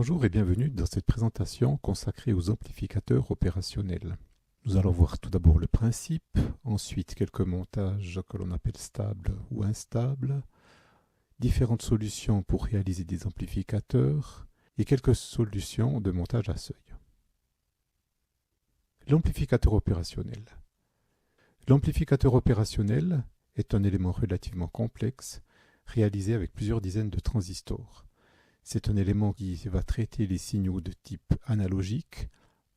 Bonjour et bienvenue dans cette présentation consacrée aux amplificateurs opérationnels. Nous allons voir tout d'abord le principe, ensuite quelques montages que l'on appelle stables ou instables, différentes solutions pour réaliser des amplificateurs et quelques solutions de montage à seuil. L'amplificateur opérationnel. L'amplificateur opérationnel est un élément relativement complexe réalisé avec plusieurs dizaines de transistors. C'est un élément qui va traiter les signaux de type analogique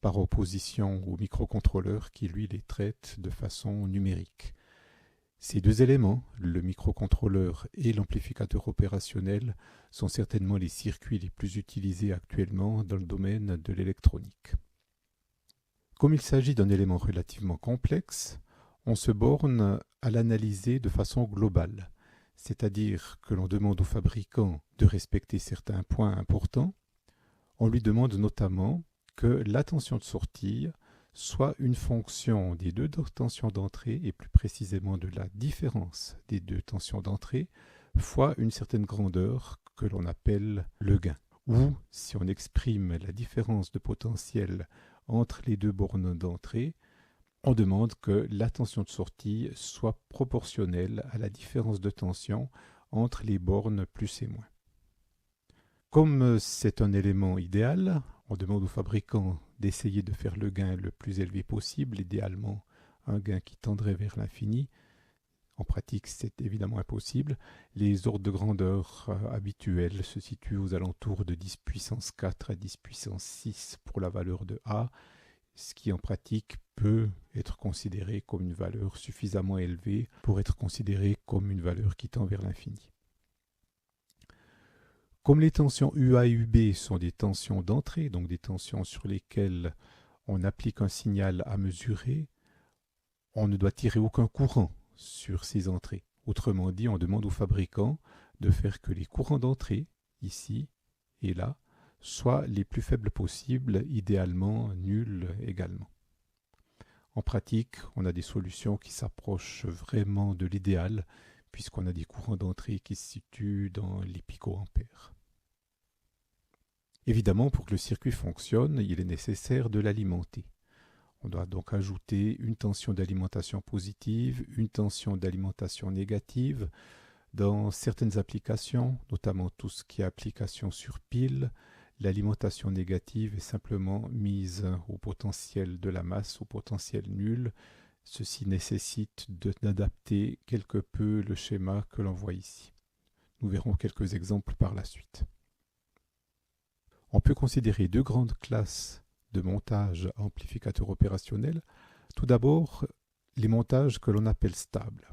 par opposition au microcontrôleur qui lui les traite de façon numérique. Ces deux éléments, le microcontrôleur et l'amplificateur opérationnel, sont certainement les circuits les plus utilisés actuellement dans le domaine de l'électronique. Comme il s'agit d'un élément relativement complexe, on se borne à l'analyser de façon globale. C'est-à-dire que l'on demande au fabricant de respecter certains points importants. On lui demande notamment que la tension de sortie soit une fonction des deux tensions d'entrée et plus précisément de la différence des deux tensions d'entrée fois une certaine grandeur que l'on appelle le gain. Ou, si on exprime la différence de potentiel entre les deux bornes d'entrée, on demande que la tension de sortie soit proportionnelle à la différence de tension entre les bornes plus et moins. Comme c'est un élément idéal, on demande au fabricant d'essayer de faire le gain le plus élevé possible, idéalement un gain qui tendrait vers l'infini. En pratique, c'est évidemment impossible. Les ordres de grandeur habituels se situent aux alentours de 10 puissance 4 à 10 puissance 6 pour la valeur de A, ce qui en pratique peut être considéré comme une valeur suffisamment élevée pour être considéré comme une valeur qui tend vers l'infini. Comme les tensions UA et UB sont des tensions d'entrée, donc des tensions sur lesquelles on applique un signal à mesurer, on ne doit tirer aucun courant sur ces entrées. Autrement dit, on demande au fabricant de faire que les courants d'entrée, ici et là, soient les plus faibles possibles, idéalement nuls également. En pratique, on a des solutions qui s'approchent vraiment de l'idéal, puisqu'on a des courants d'entrée qui se situent dans les picoampères. Évidemment, pour que le circuit fonctionne, il est nécessaire de l'alimenter. On doit donc ajouter une tension d'alimentation positive, une tension d'alimentation négative. Dans certaines applications, notamment tout ce qui est application sur pile, l'alimentation négative est simplement mise au potentiel de la masse, au potentiel nul. Ceci nécessite d'adapter quelque peu le schéma que l'on voit ici. Nous verrons quelques exemples par la suite. On peut considérer deux grandes classes de montage à amplificateur opérationnel. Tout d'abord, les montages que l'on appelle stables.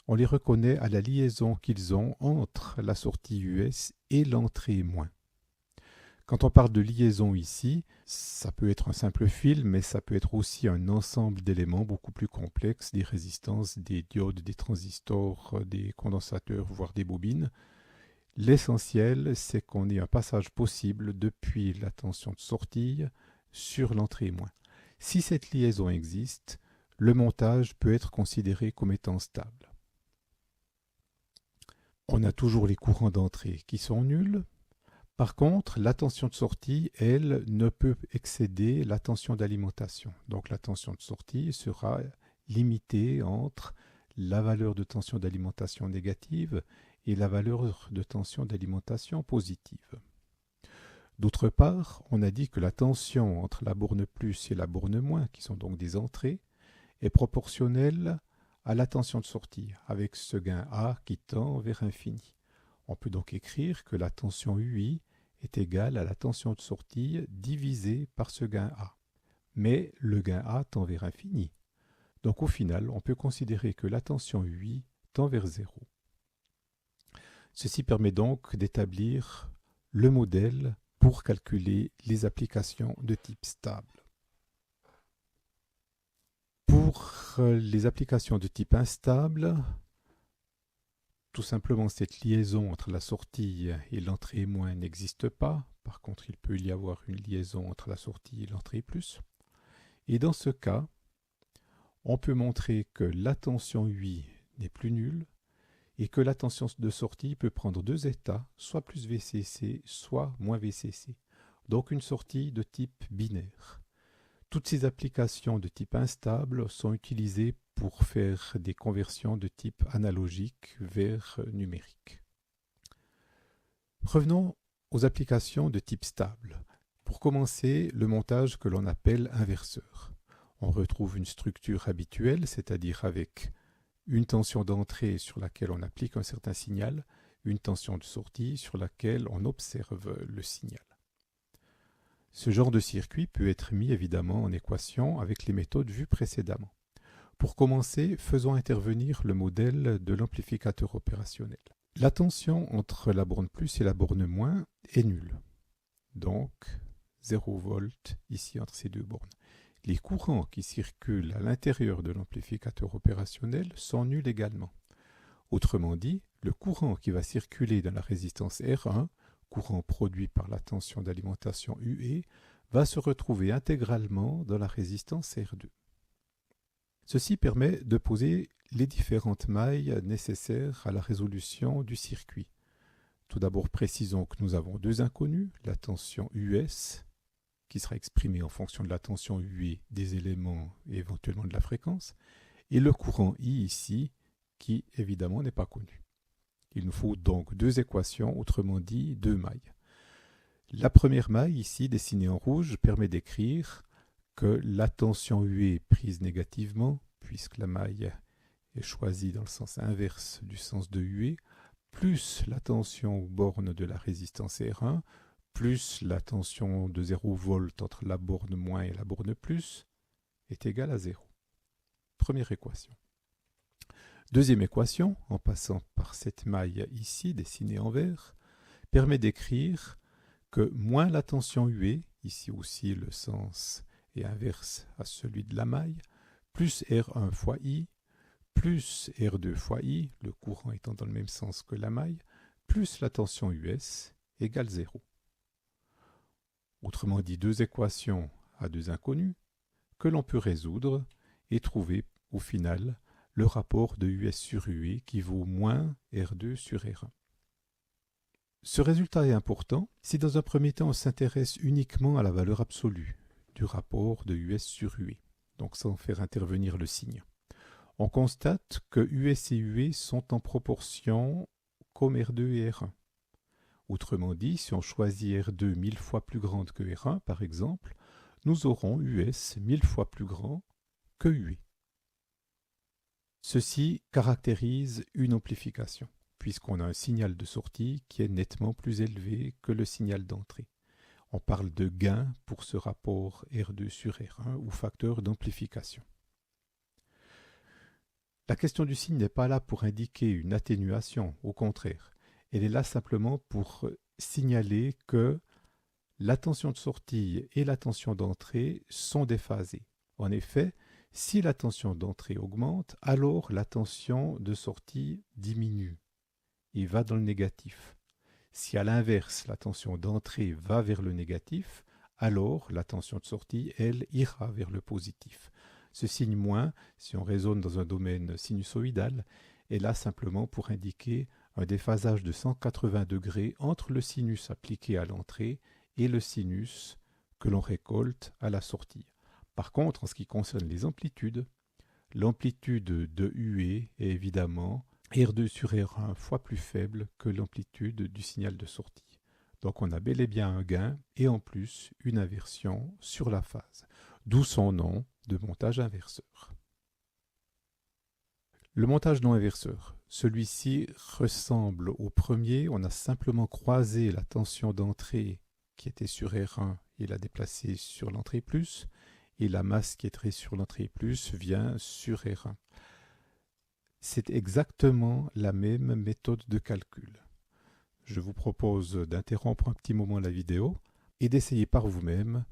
On les reconnaît à la liaison qu'ils ont entre la sortie US et l'entrée moins. Quand on parle de liaison ici, ça peut être un simple fil, mais ça peut être aussi un ensemble d'éléments beaucoup plus complexes, des résistances, des diodes, des transistors, des condensateurs, voire des bobines. L'essentiel, c'est qu'on ait un passage possible depuis la tension de sortie sur l'entrée moins. Si cette liaison existe, le montage peut être considéré comme étant stable. On a toujours les courants d'entrée qui sont nuls. Par contre, la tension de sortie, elle, ne peut excéder la tension d'alimentation. Donc la tension de sortie sera limitée entre la valeur de tension d'alimentation négative et la valeur de tension d'alimentation positive. D'autre part, on a dit que la tension entre la borne plus et la borne moins, qui sont donc des entrées, est proportionnelle à la tension de sortie, avec ce gain A qui tend vers infini. On peut donc écrire que la tension UI est égale à la tension de sortie divisée par ce gain A. Mais le gain A tend vers infini. Donc au final, on peut considérer que la tension UI tend vers 0. Ceci permet donc d'établir le modèle pour calculer les applications de type stable. Pour les applications de type instable, tout simplement, cette liaison entre la sortie et l'entrée moins n'existe pas. Par contre, il peut y avoir une liaison entre la sortie et l'entrée plus. Et dans ce cas, on peut montrer que la tension UI n'est plus nulle et que la tension de sortie peut prendre deux états, soit plus VCC, soit moins VCC. Donc une sortie de type binaire. Toutes ces applications de type instable sont utilisées pour faire des conversions de type analogique vers numérique. Revenons aux applications de type stable. Pour commencer, le montage que l'on appelle inverseur. On retrouve une structure habituelle, c'est-à-dire avec une tension d'entrée sur laquelle on applique un certain signal, une tension de sortie sur laquelle on observe le signal. Ce genre de circuit peut être mis évidemment en équation avec les méthodes vues précédemment. Pour commencer, faisons intervenir le modèle de l'amplificateur opérationnel. La tension entre la borne plus et la borne moins est nulle. Donc 0 volt ici entre ces deux bornes. Les courants qui circulent à l'intérieur de l'amplificateur opérationnel sont nuls également. Autrement dit, le courant qui va circuler dans la résistance R1, courant produit par la tension d'alimentation UE, va se retrouver intégralement dans la résistance R2. Ceci permet de poser les différentes mailles nécessaires à la résolution du circuit. Tout d'abord, précisons que nous avons deux inconnus, la tension US, qui sera exprimée en fonction de la tension UE des éléments et éventuellement de la fréquence, et le courant I ici, qui évidemment n'est pas connu. Il nous faut donc deux équations, autrement dit deux mailles. La première maille, ici dessinée en rouge, permet d'écrire que la tension UE est prise négativement, puisque la maille est choisie dans le sens inverse du sens de UE, plus la tension aux bornes de la résistance R1, plus la tension de 0 volt entre la borne moins et la borne plus, est égale à 0. Première équation. Deuxième équation, en passant par cette maille ici, dessinée en vert, permet d'écrire que moins la tension UE, ici aussi le sens est inverse à celui de la maille, plus R1 fois I, plus R2 fois I, le courant étant dans le même sens que la maille, plus la tension US égale 0. Autrement dit, deux équations à deux inconnus que l'on peut résoudre et trouver au final le rapport de US sur UE qui vaut moins R2 sur R1. Ce résultat est important si dans un premier temps on s'intéresse uniquement à la valeur absolue du rapport de US sur UE, donc sans faire intervenir le signe. On constate que US et UE sont en proportion comme R2 et R1. Autrement dit, si on choisit R2 1000 fois plus grande que R1 par exemple, nous aurons US 1000 fois plus grand que UE. Ceci caractérise une amplification, puisqu'on a un signal de sortie qui est nettement plus élevé que le signal d'entrée. On parle de gain pour ce rapport R2 sur R1 ou facteur d'amplification. La question du signe n'est pas là pour indiquer une atténuation, au contraire. Elle est là simplement pour signaler que la tension de sortie et la tension d'entrée sont déphasées. En effet, si la tension d'entrée augmente, alors la tension de sortie diminue et va dans le négatif. Si à l'inverse, la tension d'entrée va vers le négatif, alors la tension de sortie, elle, ira vers le positif. Ce signe moins, si on raisonne dans un domaine sinusoïdal, est là simplement pour indiquer un déphasage de 180 degrés entre le sinus appliqué à l'entrée et le sinus que l'on récolte à la sortie. Par contre, en ce qui concerne les amplitudes, l'amplitude de UE est évidemment R2 sur R1 fois plus faible que l'amplitude du signal de sortie. Donc on a bel et bien un gain et en plus une inversion sur la phase, d'où son nom de montage inverseur. Le montage non inverseur, celui-ci ressemble au premier, on a simplement croisé la tension d'entrée qui était sur R1 et l'a déplacée sur l'entrée plus, et la masse qui est sur l'entrée plus vient sur R1. C'est exactement la même méthode de calcul. Je vous propose d'interrompre un petit moment la vidéo et d'essayer par vous-même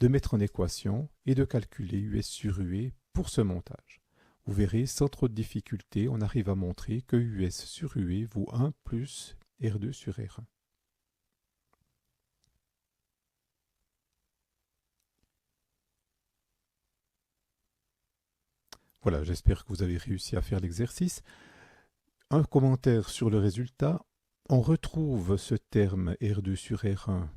de mettre en équation et de calculer US sur UE pour ce montage. Vous verrez, sans trop de difficulté, on arrive à montrer que US sur UE vaut 1 plus R2 sur R1. Voilà, j'espère que vous avez réussi à faire l'exercice. Un commentaire sur le résultat. On retrouve ce terme R2 sur R1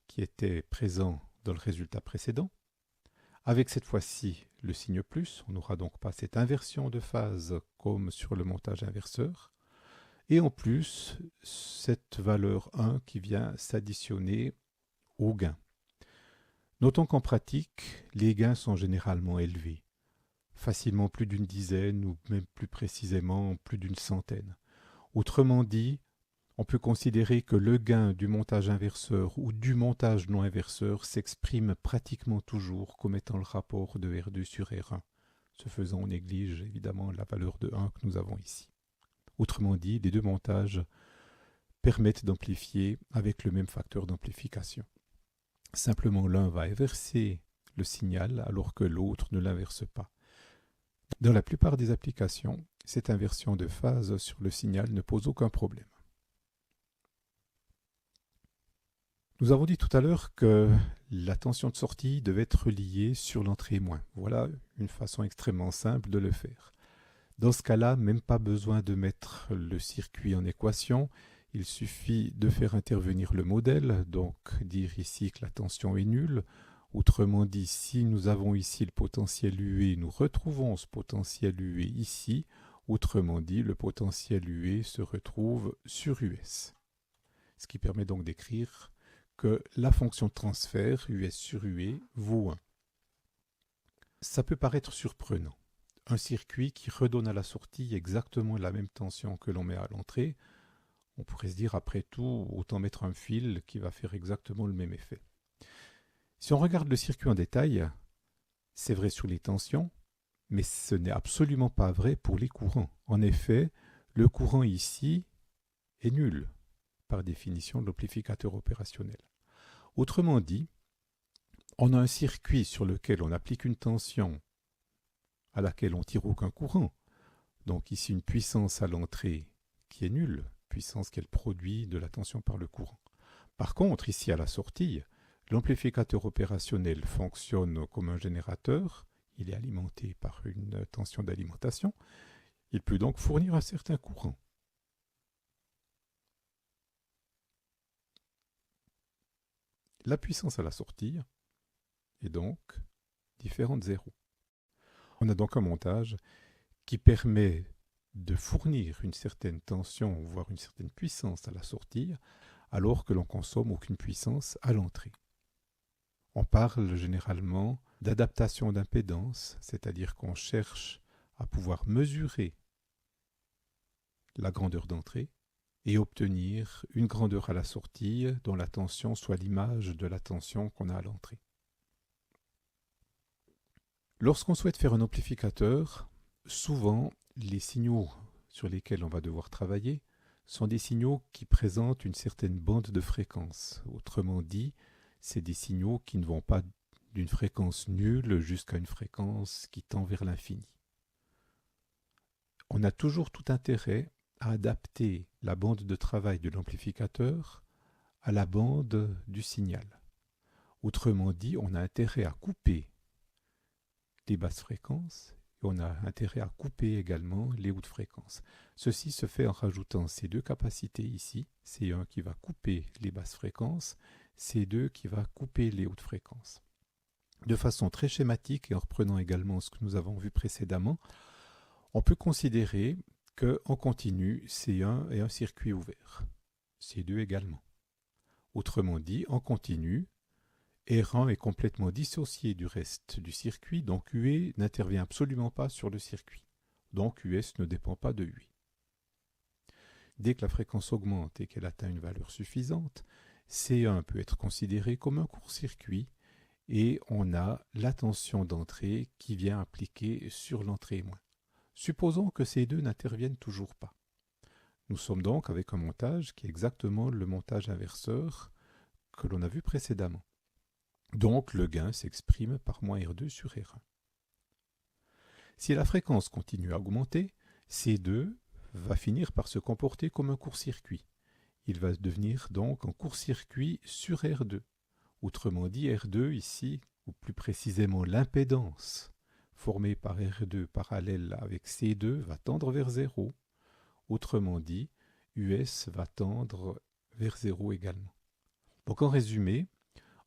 qui était présent dans le résultat précédent. Avec cette fois-ci le signe plus, on n'aura donc pas cette inversion de phase comme sur le montage inverseur. Et en plus, cette valeur 1 qui vient s'additionner au gain. Notons qu'en pratique, les gains sont généralement élevés, facilement plus d'une dizaine ou même plus précisément plus d'une centaine. Autrement dit, on peut considérer que le gain du montage inverseur ou du montage non inverseur s'exprime pratiquement toujours comme étant le rapport de R2 sur R1. Ce faisant, on néglige évidemment la valeur de 1 que nous avons ici. Autrement dit, les deux montages permettent d'amplifier avec le même facteur d'amplification. Simplement, l'un va inverser le signal alors que l'autre ne l'inverse pas. Dans la plupart des applications, cette inversion de phase sur le signal ne pose aucun problème. Nous avons dit tout à l'heure que la tension de sortie devait être reliée sur l'entrée moins. Voilà une façon extrêmement simple de le faire. Dans ce cas-là, même pas besoin de mettre le circuit en équation. Il suffit de faire intervenir le modèle, donc dire ici que la tension est nulle. Autrement dit, si nous avons ici le potentiel UE, nous retrouvons ce potentiel UE ici. Autrement dit, le potentiel UE se retrouve sur US. Ce qui permet donc d'écrire que la fonction de transfert US sur UE vaut 1. Ça peut paraître surprenant. Un circuit qui redonne à la sortie exactement la même tension que l'on met à l'entrée, on pourrait se dire après tout, autant mettre un fil qui va faire exactement le même effet. Si on regarde le circuit en détail, c'est vrai sur les tensions, mais ce n'est absolument pas vrai pour les courants. En effet, le courant ici est nul, par définition de l'amplificateur opérationnel. Autrement dit, on a un circuit sur lequel on applique une tension à laquelle on ne tire aucun courant. Donc ici une puissance à l'entrée qui est nulle, puissance qu'elle produit de la tension par le courant. Par contre, ici à la sortie, l'amplificateur opérationnel fonctionne comme un générateur, il est alimenté par une tension d'alimentation, il peut donc fournir un certain courant. La puissance à la sortie est donc différente de 0. On a donc un montage qui permet de fournir une certaine tension, voire une certaine puissance à la sortie, alors que l'on consomme aucune puissance à l'entrée. On parle généralement d'adaptation d'impédance, c'est-à-dire qu'on cherche à pouvoir mesurer la grandeur d'entrée et obtenir une grandeur à la sortie dont la tension soit l'image de la tension qu'on a à l'entrée. Lorsqu'on souhaite faire un amplificateur, souvent les signaux sur lesquels on va devoir travailler sont des signaux qui présentent une certaine bande de fréquence. Autrement dit, c'est des signaux qui ne vont pas d'une fréquence nulle jusqu'à une fréquence qui tend vers l'infini. On a toujours tout intérêt à adapter la bande de travail de l'amplificateur à la bande du signal. Autrement dit, on a intérêt à couper les basses fréquences et on a intérêt à couper également les hautes fréquences. Ceci se fait en rajoutant ces deux capacités ici, C1 qui va couper les basses fréquences, C2 qui va couper les hautes fréquences. De façon très schématique et en reprenant également ce que nous avons vu précédemment, on peut considérer qu'en continu, C1 est un circuit ouvert, C2 également. Autrement dit, en continu, R1 est complètement dissocié du reste du circuit, donc UE n'intervient absolument pas sur le circuit. Donc US ne dépend pas de UE. Dès que la fréquence augmente et qu'elle atteint une valeur suffisante, C1 peut être considéré comme un court-circuit et on a la tension d'entrée qui vient appliquer sur l'entrée moins. Supposons que ces deux n'interviennent toujours pas. Nous sommes donc avec un montage qui est exactement le montage inverseur que l'on a vu précédemment. Donc le gain s'exprime par moins R2 sur R1. Si la fréquence continue à augmenter, C2 va finir par se comporter comme un court-circuit. Il va devenir donc un court-circuit sur R2. Autrement dit, R2 ici, ou plus précisément l'impédance formée par R2 parallèle avec C2 va tendre vers 0. Autrement dit, US va tendre vers 0 également. Donc en résumé,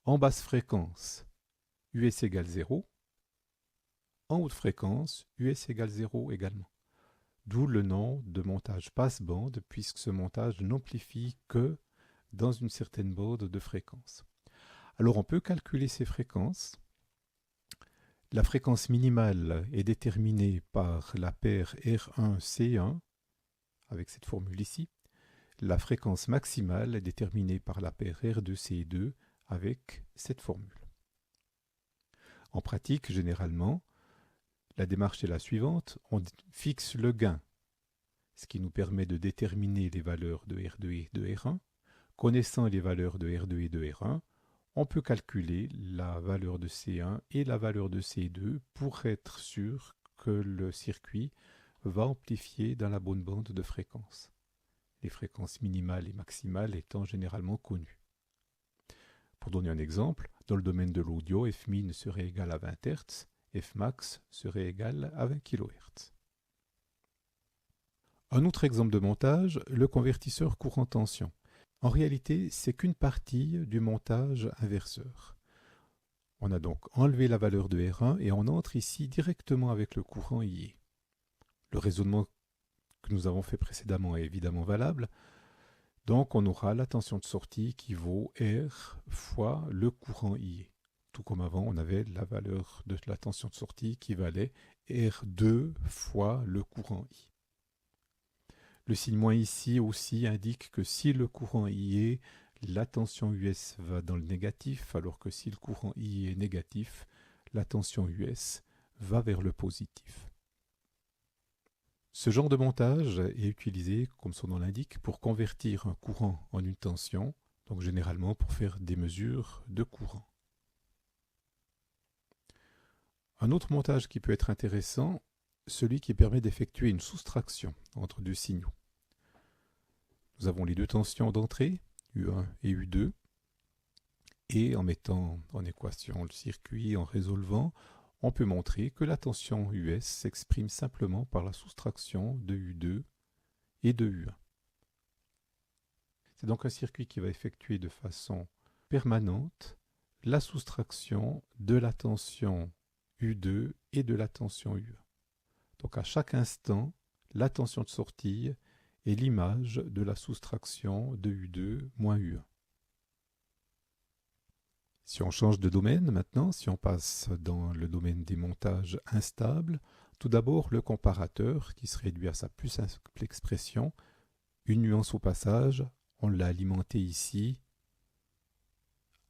en basse fréquence, US égale 0. En haute fréquence, US égale 0 également. D'où le nom de montage passe-bande, puisque ce montage n'amplifie que dans une certaine bande de fréquence. Alors on peut calculer ces fréquences. La fréquence minimale est déterminée par la paire R1-C1, avec cette formule ici. La fréquence maximale est déterminée par la paire R2-C2, avec cette formule. En pratique, généralement, la démarche est la suivante. On fixe le gain, ce qui nous permet de déterminer les valeurs de R2 et de R1. Connaissant les valeurs de R2 et de R1, on peut calculer la valeur de C1 et la valeur de C2 pour être sûr que le circuit va amplifier dans la bonne bande de fréquence. Les fréquences minimales et maximales étant généralement connues. Pour donner un exemple, dans le domaine de l'audio, Fmin serait égal à 20 Hz, Fmax serait égal à 20 kHz. Un autre exemple de montage, le convertisseur courant-tension. En réalité, c'est qu'une partie du montage inverseur. On a donc enlevé la valeur de R1 et on entre ici directement avec le courant IE. Le raisonnement que nous avons fait précédemment est évidemment valable. Donc on aura la tension de sortie qui vaut R fois le courant IE. Tout comme avant, on avait la valeur de la tension de sortie qui valait R2 fois le courant I. Le signe moins ici aussi indique que si le courant I est, la tension US va dans le négatif, alors que si le courant I est négatif, la tension US va vers le positif. Ce genre de montage est utilisé, comme son nom l'indique, pour convertir un courant en une tension, donc généralement pour faire des mesures de courant. Un autre montage qui peut être intéressant, celui qui permet d'effectuer une soustraction entre deux signaux. Nous avons les deux tensions d'entrée, U1 et U2, et en mettant en équation le circuit, en résolvant, on peut montrer que la tension US s'exprime simplement par la soustraction de U2 et de U1. C'est donc un circuit qui va effectuer de façon permanente la soustraction de la tension U2 et de la tension U1. Donc à chaque instant, la tension de sortie est l'image de la soustraction de U2 moins U1. Si on change de domaine maintenant, si on passe dans le domaine des montages instables, tout d'abord le comparateur qui se réduit à sa plus simple expression, une nuance au passage, on l'a alimenté ici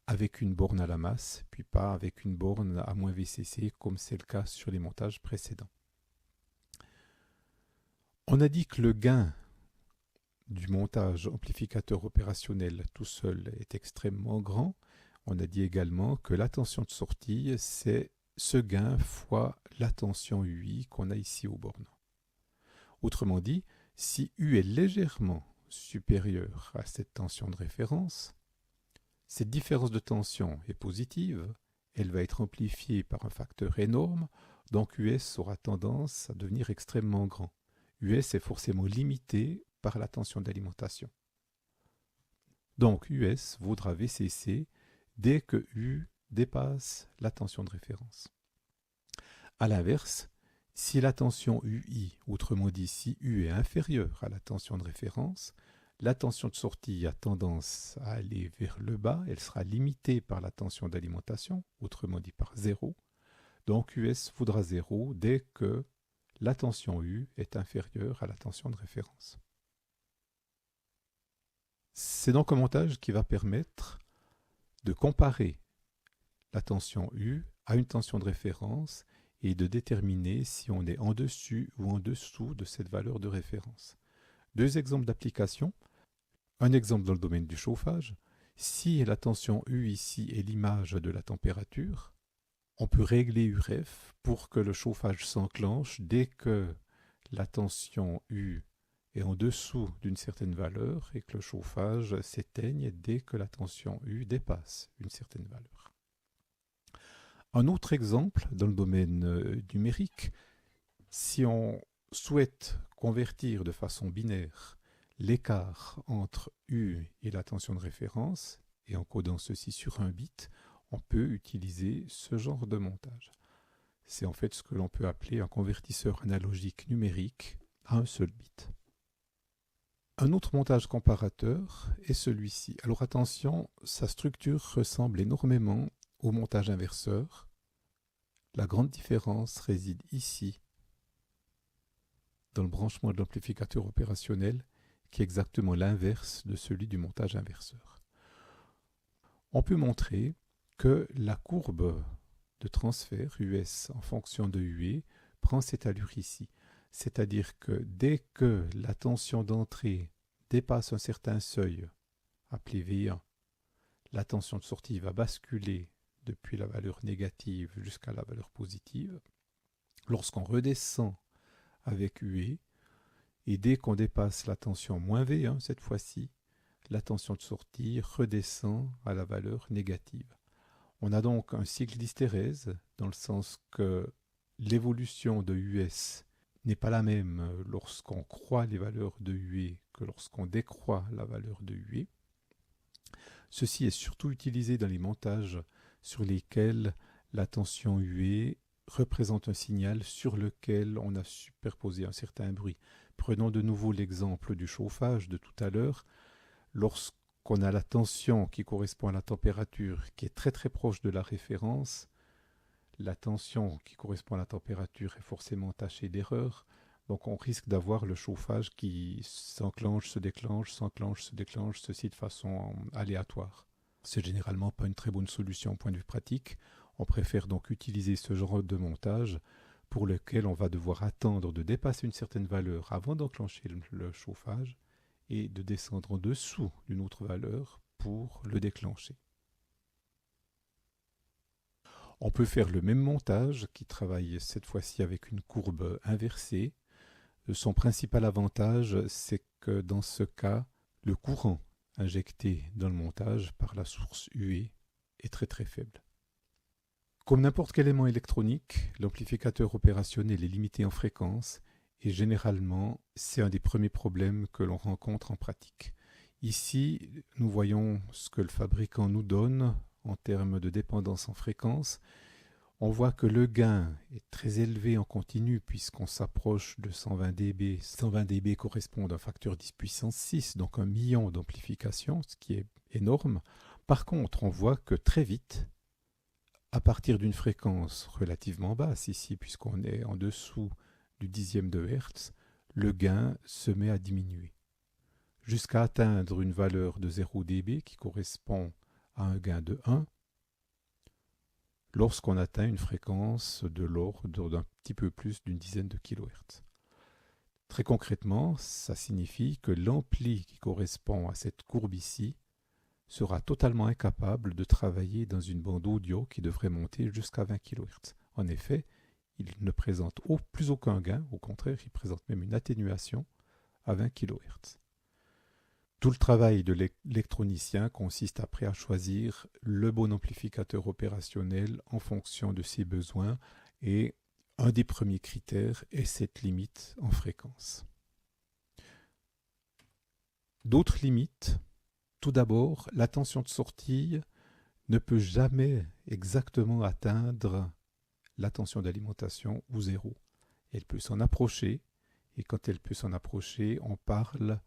avec une borne à la masse, puis pas avec une borne à moins VCC comme c'est le cas sur les montages précédents. On a dit que le gain du montage amplificateur opérationnel tout seul est extrêmement grand. On a dit également que la tension de sortie, c'est ce gain fois la tension UI qu'on a ici aux bornes. Autrement dit, si U est légèrement supérieure à cette tension de référence, cette différence de tension est positive, elle va être amplifiée par un facteur énorme, donc US aura tendance à devenir extrêmement grand. US est forcément limité par la tension d'alimentation. Donc US vaudra VCC dès que U dépasse la tension de référence. A l'inverse, si la tension UI, autrement dit si U est inférieure à la tension de référence, la tension de sortie a tendance à aller vers le bas, elle sera limitée par la tension d'alimentation, autrement dit par 0. Donc US vaudra 0 dès que la tension U est inférieure à la tension de référence. C'est donc un montage qui va permettre de comparer la tension U à une tension de référence et de déterminer si on est en dessus ou en dessous de cette valeur de référence. Deux exemples d'application. Un exemple dans le domaine du chauffage. Si la tension U ici est l'image de la température, on peut régler UREF pour que le chauffage s'enclenche dès que la tension U est en dessous d'une certaine valeur et que le chauffage s'éteigne dès que la tension U dépasse une certaine valeur. Un autre exemple dans le domaine numérique, si on souhaite convertir de façon binaire l'écart entre U et la tension de référence, et en codant ceci sur un bit, on peut utiliser ce genre de montage. C'est en fait ce que l'on peut appeler un convertisseur analogique numérique à un seul bit. Un autre montage comparateur est celui-ci. Alors attention, sa structure ressemble énormément au montage inverseur. La grande différence réside ici, dans le branchement de l'amplificateur opérationnel, qui est exactement l'inverse de celui du montage inverseur. On peut montrer que la courbe de transfert US en fonction de UE prend cette allure ici. C'est-à-dire que dès que la tension d'entrée dépasse un certain seuil, appelé V1, la tension de sortie va basculer depuis la valeur négative jusqu'à la valeur positive. Lorsqu'on redescend avec UE, et dès qu'on dépasse la tension moins V1 cette fois-ci, la tension de sortie redescend à la valeur négative. On a donc un cycle d'hystérèse dans le sens que l'évolution de US n'est pas la même lorsqu'on croît les valeurs de UE que lorsqu'on décroît la valeur de UE. Ceci est surtout utilisé dans les montages sur lesquels la tension UE représente un signal sur lequel on a superposé un certain bruit. Prenons de nouveau l'exemple du chauffage de tout à l'heure. Lorsqu'on a la tension qui correspond à la température qui est très très proche de la référence, la tension qui correspond à la température est forcément tachée d'erreur. Donc on risque d'avoir le chauffage qui s'enclenche, se déclenche, ceci de façon aléatoire. C'est généralement pas une très bonne solution au point de vue pratique. On préfère donc utiliser ce genre de montage pour lequel on va devoir attendre de dépasser une certaine valeur avant d'enclencher le chauffage et de descendre en dessous d'une autre valeur pour le déclencher. On peut faire le même montage qui travaille cette fois-ci avec une courbe inversée. Son principal avantage, c'est que dans ce cas, le courant injecté dans le montage par la source UE est très très faible. Comme n'importe quel élément électronique, l'amplificateur opérationnel est limité en fréquence et généralement, c'est un des premiers problèmes que l'on rencontre en pratique. Ici, nous voyons ce que le fabricant nous donne en termes de dépendance en fréquence. On voit que le gain est très élevé en continu puisqu'on s'approche de 120 dB. 120 dB correspond à un facteur 10 puissance 6, donc 1 million d'amplification, ce qui est énorme. Par contre, on voit que très vite, à partir d'une fréquence relativement basse ici, puisqu'on est en dessous du dixième de Hertz, le gain se met à diminuer, jusqu'à atteindre une valeur de 0 dB qui correspond à un gain de 1, lorsqu'on atteint une fréquence de l'ordre d'un petit peu plus d'une dizaine de kHz. Très concrètement, ça signifie que l'ampli qui correspond à cette courbe ici sera totalement incapable de travailler dans une bande audio qui devrait monter jusqu'à 20 kHz. En effet, il ne présente plus aucun gain, au contraire, il présente même une atténuation à 20 kHz. Tout le travail de l'électronicien consiste après à choisir le bon amplificateur opérationnel en fonction de ses besoins et un des premiers critères est cette limite en fréquence. D'autres limites, tout d'abord, la tension de sortie ne peut jamais exactement atteindre la tension d'alimentation ou zéro. Elle peut s'en approcher et quand elle peut s'en approcher, on parle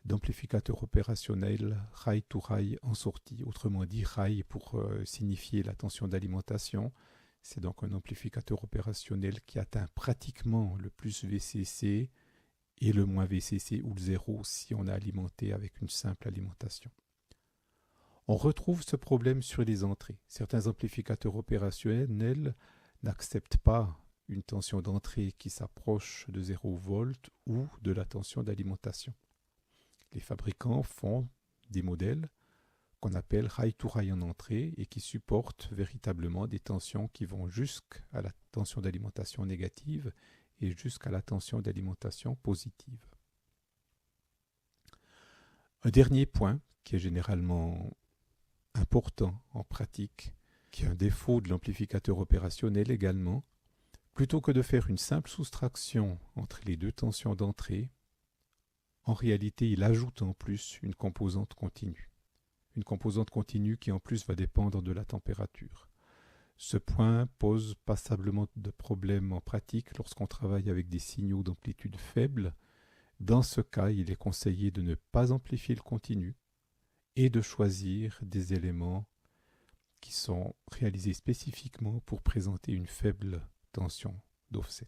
d'amplificateur opérationnel high to high en sortie. Autrement dit, high pour signifier la tension d'alimentation. C'est donc un amplificateur opérationnel qui atteint pratiquement le plus VCC et le moins VCC ou le zéro si on a alimenté avec une simple alimentation. On retrouve ce problème sur les entrées. Certains amplificateurs opérationnels n'acceptent pas une tension d'entrée qui s'approche de 0 volt ou de la tension d'alimentation. Les fabricants font des modèles qu'on appelle high to high en entrée et qui supportent véritablement des tensions qui vont jusqu'à la tension d'alimentation négative et jusqu'à la tension d'alimentation positive. Un dernier point qui est généralement important en pratique, qui est un défaut de l'amplificateur opérationnel également, Plutôt que de faire une simple soustraction entre les deux tensions d'entrée, en réalité, il ajoute en plus une composante continue. Une composante continue qui en plus va dépendre de la température. Ce point pose passablement de problèmes en pratique lorsqu'on travaille avec des signaux d'amplitude faible. Dans ce cas, il est conseillé de ne pas amplifier le continu et de choisir des éléments qui sont réalisés spécifiquement pour présenter une faible tension d'offset.